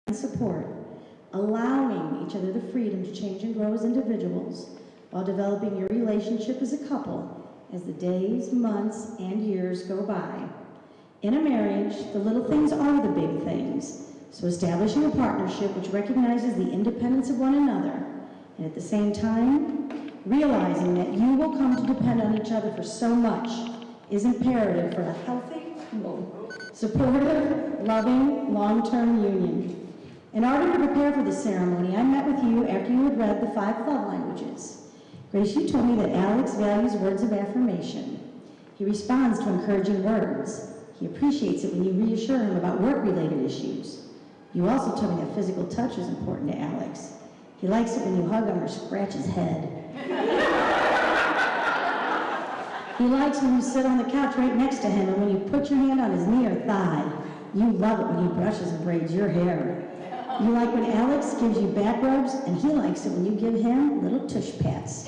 and support, allowing each other the freedom to change and grow as individuals while developing your relationship as a couple as the days, months, and years go by. In a marriage, the little things are the big things, so establishing a partnership which recognizes the independence of one another and at the same time, realizing that you will come to depend on each other for so much is imperative for a healthy, supportive, loving, long-term union. In order to prepare for the ceremony, I met with you after you had read the 5 love languages. Grace, you told me that Alex values words of affirmation. He responds to encouraging words. He appreciates it when you reassure him about work-related issues. You also told me that physical touch is important to Alex. He likes it when you hug him or scratch his head. He likes when you sit on the couch right next to him and when you put your hand on his knee or thigh. You love it when he brushes and braids your hair. You like when Alex gives you back rubs, and he likes it when you give him little tush pats.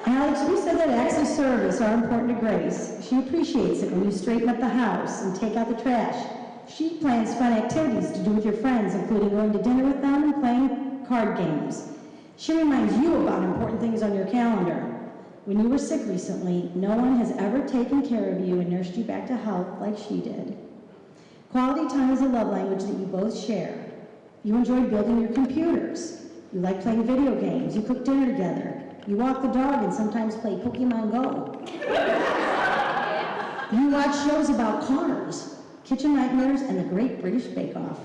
Alex, you said that acts of service are important to Grace. She appreciates it when you straighten up the house and take out the trash. She plans fun activities to do with your friends, including going to dinner with them and playing card games. She reminds you about important things on your calendar. When you were sick recently, no one has ever taken care of you and nursed you back to health like she did. Quality time is a love language that you both share. You enjoy building your computers. You like playing video games. You cook dinner together. You walk the dog and sometimes play Pokemon Go. You watch shows about cars, Kitchen Nightmares, and the Great British Bake Off.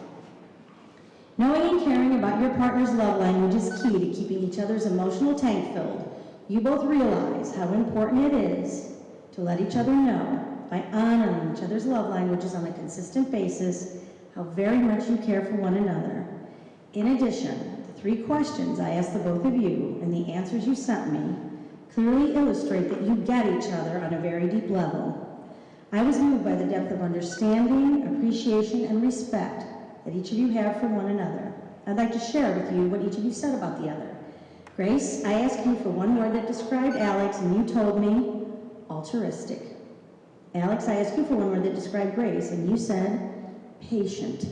Knowing and caring about your partner's love language is key to keeping each other's emotional tank filled. You both realize how important it is to let each other know, by honoring each other's love languages on a consistent basis, how very much you care for one another. In addition, the 3 questions I asked the both of you and the answers you sent me clearly illustrate that you get each other on a very deep level. I was moved by the depth of understanding, appreciation, and respect that each of you have for one another. I'd like to share with you what each of you said about the other. Grace, I asked you for one word that described Alex, and you told me altruistic. Alex, I asked you for one word that described Grace, and you said patient.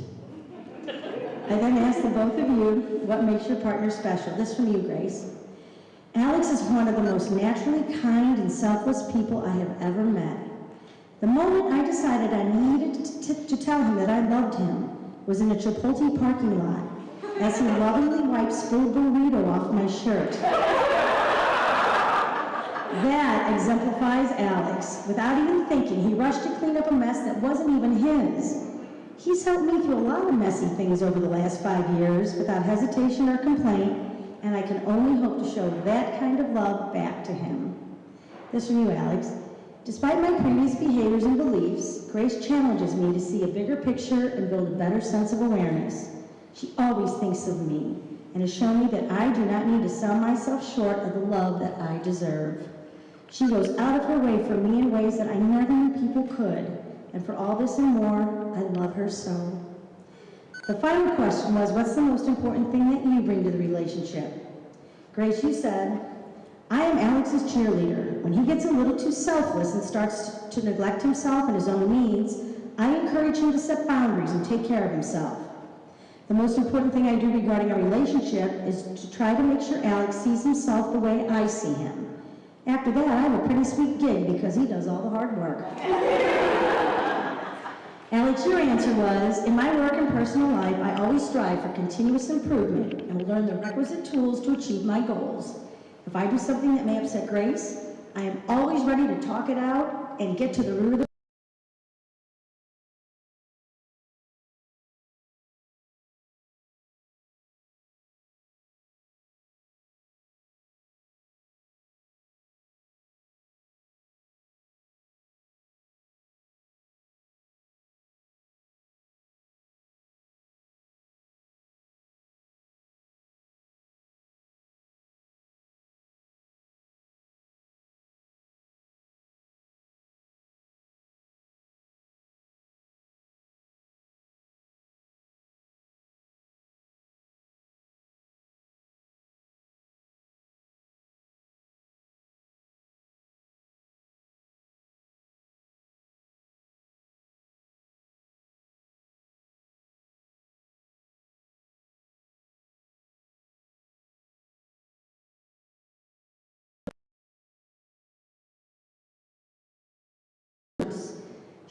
I then asked the both of you what makes your partner special. This from you, Grace. Alex is one of the most naturally kind and selfless people I have ever met. The moment I decided I needed to tell him that I loved him was in a Chipotle parking lot as he lovingly wiped spilled burrito off my shirt. That exemplifies Alex. Without even thinking, he rushed to clean up a mess that wasn't even his. He's helped me through a lot of messy things over the last 5 years without hesitation or complaint, and I can only hope to show that kind of love back to him. This from you, Alex. Despite my previous behaviors and beliefs, Grace challenges me to see a bigger picture and build a better sense of awareness. She always thinks of me and has shown me that I do not need to sell myself short of the love that I deserve. She goes out of her way for me in ways that I never knew people could, and for all this and more, I love her so. The final question was, what's the most important thing that you bring to the relationship? Grace, you said, I am Alex's cheerleader. When he gets a little too selfless and starts to neglect himself and his own needs, I encourage him to set boundaries and take care of himself. The most important thing I do regarding our relationship is to try to make sure Alex sees himself the way I see him. After that, I have a pretty sweet gig because he does all the hard work. Alex, your answer was, in my work and personal life, I always strive for continuous improvement and will learn the requisite tools to achieve my goals. If I do something that may upset Grace, I am always ready to talk it out and get to the root of the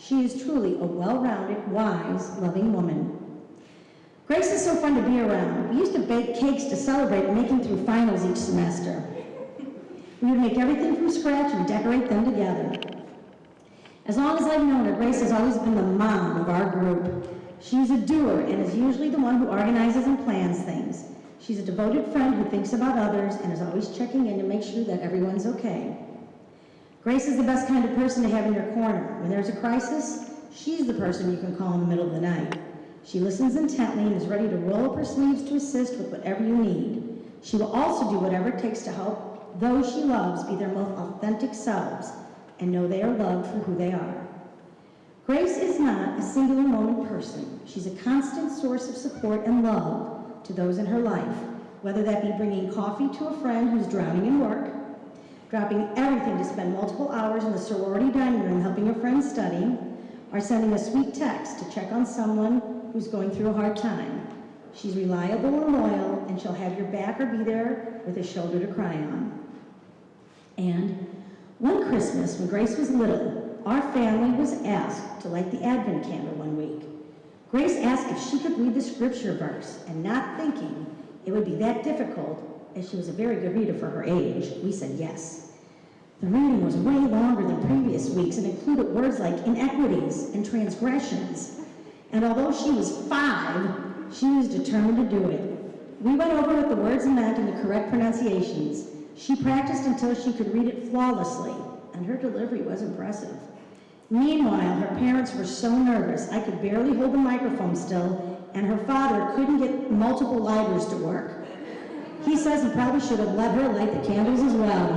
She is truly a well-rounded, wise, loving woman. Grace is so fun to be around. We used to bake cakes to celebrate making through finals each semester. We would make everything from scratch and decorate them together. As long as I've known her, Grace has always been the mom of our group. She's a doer and is usually the one who organizes and plans things. She's a devoted friend who thinks about others and is always checking in to make sure that everyone's okay. Grace is the best kind of person to have in your corner. When there's a crisis, she's the person you can call in the middle of the night. She listens intently and is ready to roll up her sleeves to assist with whatever you need. She will also do whatever it takes to help those she loves be their most authentic selves and know they are loved for who they are. Grace is not a singular moment person. She's a constant source of support and love to those in her life, whether that be bringing coffee to a friend who's drowning in work, dropping everything to spend multiple hours in the sorority dining room helping a friend study, or sending a sweet text to check on someone who's going through a hard time. She's reliable and loyal, and she'll have your back or be there with a shoulder to cry on. And one Christmas, when Grace was little, our family was asked to light the Advent candle one week. Grace asked if she could read the scripture verse, and not thinking it would be that difficult, as she was a very good reader for her age, we said yes. The reading was way longer than previous weeks and included words like inequities and transgressions. And although she was 5, she was determined to do it. We went over what the words meant and the correct pronunciations. She practiced until she could read it flawlessly, and her delivery was impressive. Meanwhile, her parents were so nervous I could barely hold the microphone still, and her father couldn't get multiple lighters to work. He says he probably should have let her light the candles as well.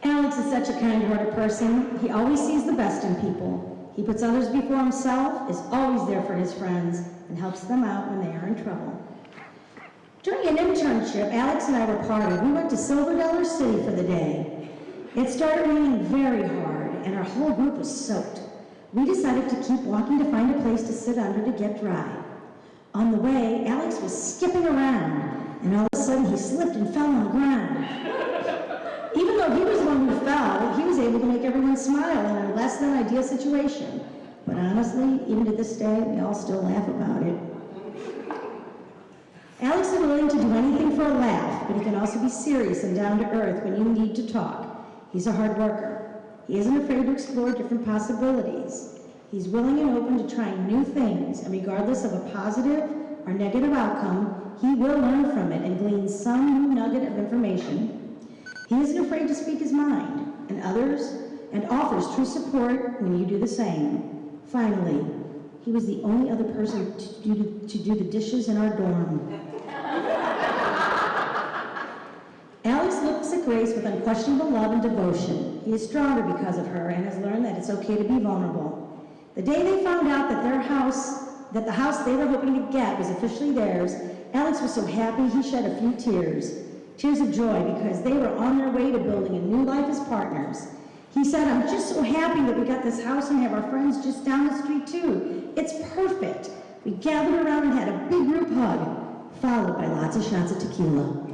Alex is such a kind-hearted person. He always sees the best in people. He puts others before himself, is always there for his friends, and helps them out when they are in trouble. During an internship Alex and I were part of, we went to Silver Dollar City for the day. It started raining very hard, and our whole group was soaked. We decided to keep walking to find a place to sit under to get dry. On the way, Alex was skipping around, and all of a sudden he slipped and fell on the ground. Even though he was the one who fell, he was able to make everyone smile in a less than ideal situation. But honestly, even to this day, we all still laugh about it. Alex is willing to do anything for a laugh, but he can also be serious and down to earth when you need to talk. He's a hard worker. He isn't afraid to explore different possibilities. He's willing and open to trying new things, and regardless of a positive or negative outcome, he will learn from it and glean some new nugget of information. He isn't afraid to speak his mind, and offers true support when you do the same. Finally, he was the only other person to do the dishes in our dorm. Alex looks at Grace with unquestionable love and devotion. He is stronger because of her and has learned that it's okay to be vulnerable. The day they found out that the house they were hoping to get was officially theirs, Alex was so happy he shed a few tears of joy because they were on their way to building a new life as partners. He said, "I'm just so happy that we got this house and have our friends just down the street too. It's perfect." We gathered around and had a big group hug, followed by lots of shots of tequila.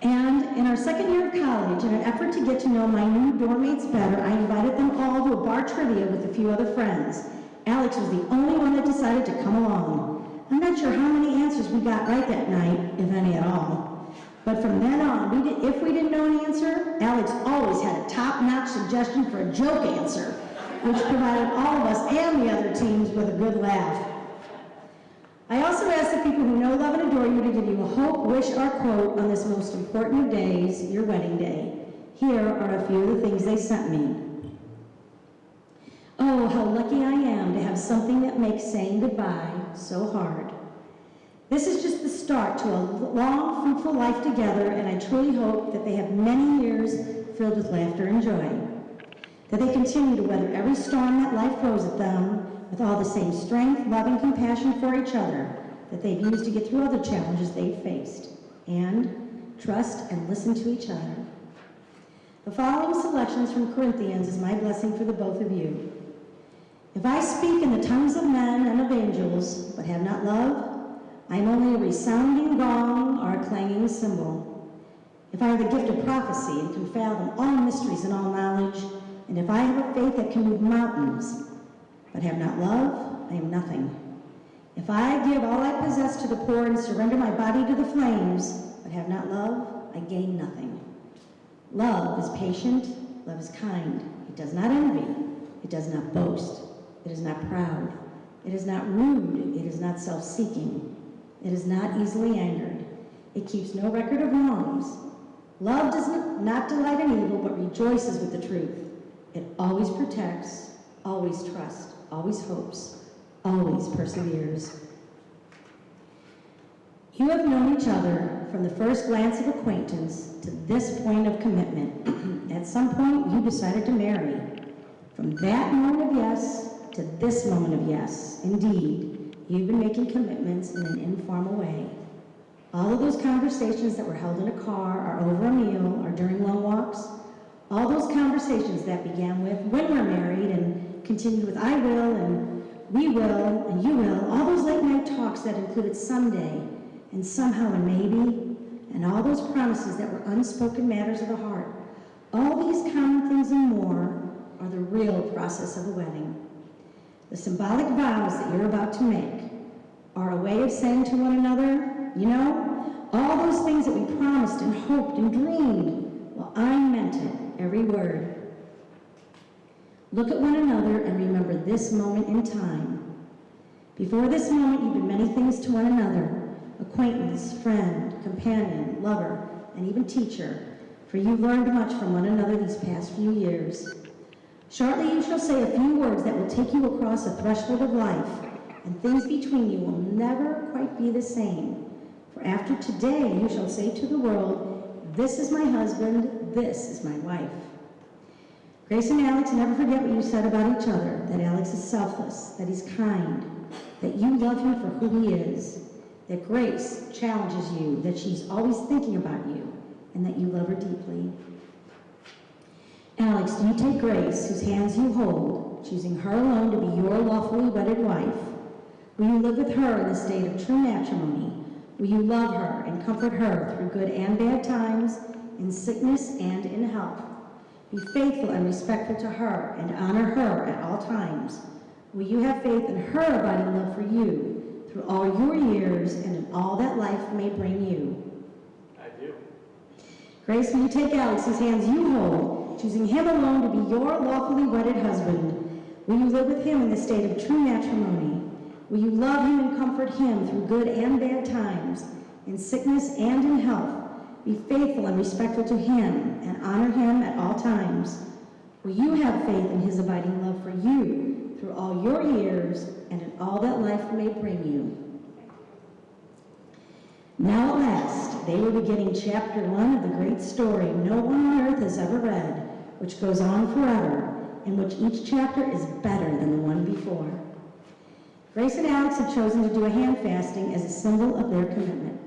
And in our second year of college, in an effort to get to know my new dorm mates better, I invited them all to a bar trivia with a few other friends. Alex was the only one that decided to come along. I'm not sure how many answers we got right that night, if any at all. But from then on, if we didn't know an answer, Alex always had a top-notch suggestion for a joke answer, which provided all of us and the other teams with a good laugh. I also ask the people who know, love, and adore you to give you a hope, wish, or quote on this most important of days, your wedding day. Here are a few of the things they sent me. Oh, how lucky I am to have something that makes saying goodbye so hard. This is just the start to a long, fruitful life together, and I truly hope that they have many years filled with laughter and joy. That they continue to weather every storm that life throws at them with all the same strength, love, and compassion for each other that they've used to get through other challenges they've faced. And trust and listen to each other. The following selections from Corinthians is my blessing for the both of you. If I speak in the tongues of men and of angels, but have not love, I am only a resounding gong or a clanging cymbal. if I have the gift of prophecy and can fathom all mysteries and all knowledge, and if I have a faith that can move mountains, but have not love, I am nothing. If I give all I possess to the poor and surrender my body to the flames, but have not love, I gain nothing. Love is patient, love is kind. It does not envy, it does not boast, it is not proud, it is not rude, it is not self-seeking, it is not easily angered, it keeps no record of wrongs. Love does not delight in evil, but rejoices with the truth. It always protects, always trusts, always hopes, always perseveres. You have known each other from the first glance of acquaintance to this point of commitment. At some point, you decided to marry. From that moment of yes to this moment of yes, indeed, you've been making commitments in an informal way. All of those conversations that were held in a car, or over a meal, or during long walks, all those conversations that began with when we're married and continued with I will and we will and you will, all those late night talks that included someday and somehow and maybe, and all those promises that were unspoken matters of the heart, all these common things and more are the real process of a wedding. The symbolic vows that you're about to make are a way of saying to one another, you know, all those things that we promised and hoped and dreamed, well, I meant it, every word. Look at one another and remember this moment in time. Before this moment, you've been many things to one another: acquaintance, friend, companion, lover, and even teacher, for you've learned much from one another these past few years. Shortly, you shall say a few words that will take you across a threshold of life, and things between you will never quite be the same. For after today, you shall say to the world, this is my husband, this is my wife. Grace and Alex, never forget what you said about each other, that Alex is selfless, that he's kind, that you love him for who he is, that Grace challenges you, that she's always thinking about you, and that you love her deeply. Alex, do you take Grace, whose hands you hold, choosing her alone to be your lawfully wedded wife? Will you live with her in the state of true matrimony? Will you love her and comfort her through good and bad times, in sickness and in health? Be faithful and respectful to her and honor her at all times. Will you have faith in her abiding love for you through all your years and in all that life may bring you? I do. Grace, will you take Alex, whose hands you hold, choosing him alone to be your lawfully wedded husband? Will you live with him in the state of true matrimony? Will you love him and comfort him through good and bad times, in sickness and in health? Be faithful and respectful to him and honor him at all times. Will you have faith in his abiding love for you through all your years and in all that life may bring you? Now at last, they were beginning chapter 1 of the great story no one on earth has ever read, which goes on forever, in which each chapter is better than the one before. Grace and Alex had chosen to do a hand fasting as a symbol of their commitment.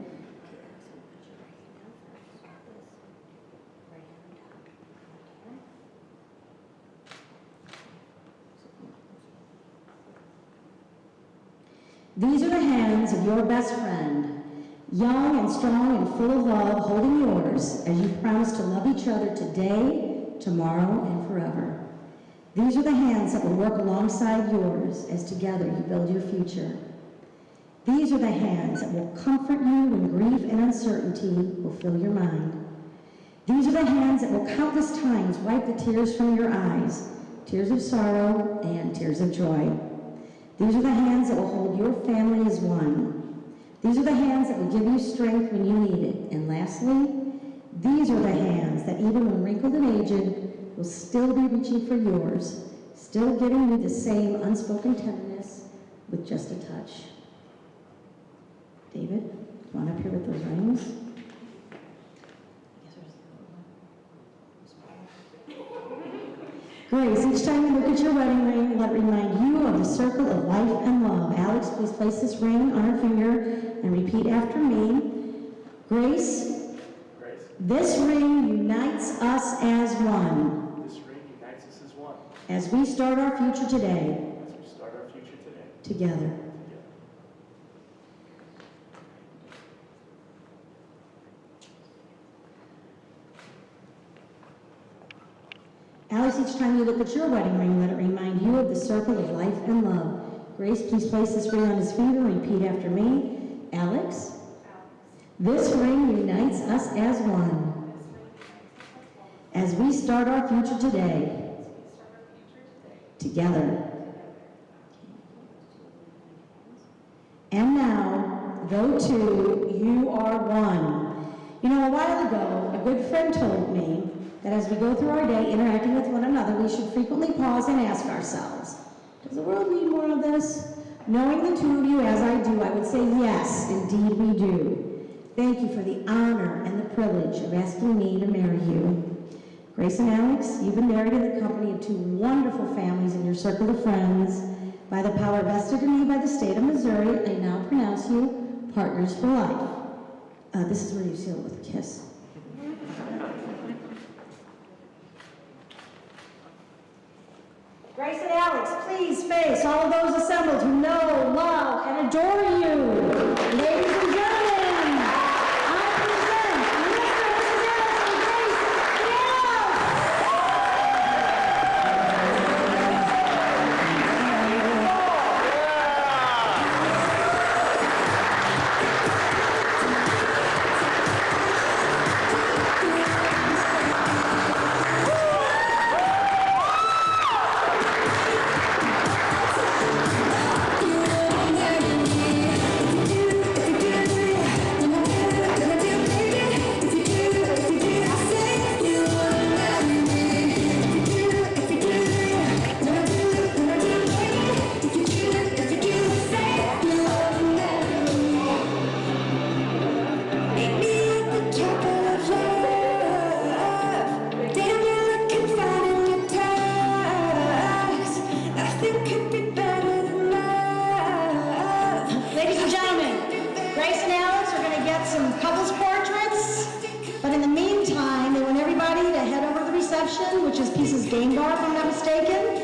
These are the hands of your best friend, young and strong and full of love, holding yours as you promise to love each other today, tomorrow, and forever. These are the hands that will work alongside yours as together you build your future. These are the hands that will comfort you when grief and uncertainty will fill your mind. These are the hands that will countless times wipe the tears from your eyes, tears of sorrow and tears of joy. These are the hands that will hold your family as one. These are the hands that will give you strength when you need it. And lastly, these are the hands that even when wrinkled and aged, will still be reaching for yours, still giving you the same unspoken tenderness with just a touch. David, come on up here with those rings. Grace, each time you look at your wedding ring, let it remind you of the circle of life and love. Alex, please place this ring on her finger and repeat after me. Grace, this ring unites us as one. This ring unites us as one. As we start our future today. As we start our future today. Together. Alex, each time you look at your wedding ring, let it remind you of the circle of life and love. Grace, please place this ring on his finger and repeat after me. Alex, this ring unites us as one. As we start our future today, together. And now, go to You Are One. You know, a while ago, a good friend told me that as we go through our day interacting with one another, we should frequently pause and ask ourselves, does the world need more of this? Knowing the two of you as I do, I would say yes, indeed we do. Thank you for the honor and the privilege of asking me to marry you. Grace and Alex, you've been married in the company of two wonderful families in your circle of friends. By the power vested in me by the state of Missouri, I now pronounce you partners for life. This is where you seal it with a kiss. Grace and Alex, please face all of those assembled who know, love, and adore you. Ladies and gentlemen, I present Mr. and Mrs. Alex and Grace Alex. Ladies and gentlemen, Grace and Alex are going to get some couples portraits, but in the meantime, they want everybody to head over to the reception, which is Peace's Game Bar, if I'm not mistaken.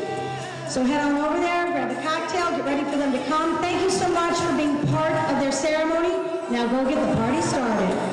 So head on over there, grab a cocktail, get ready for them to come. Thank you so much for being part of their ceremony. Now go get the party started.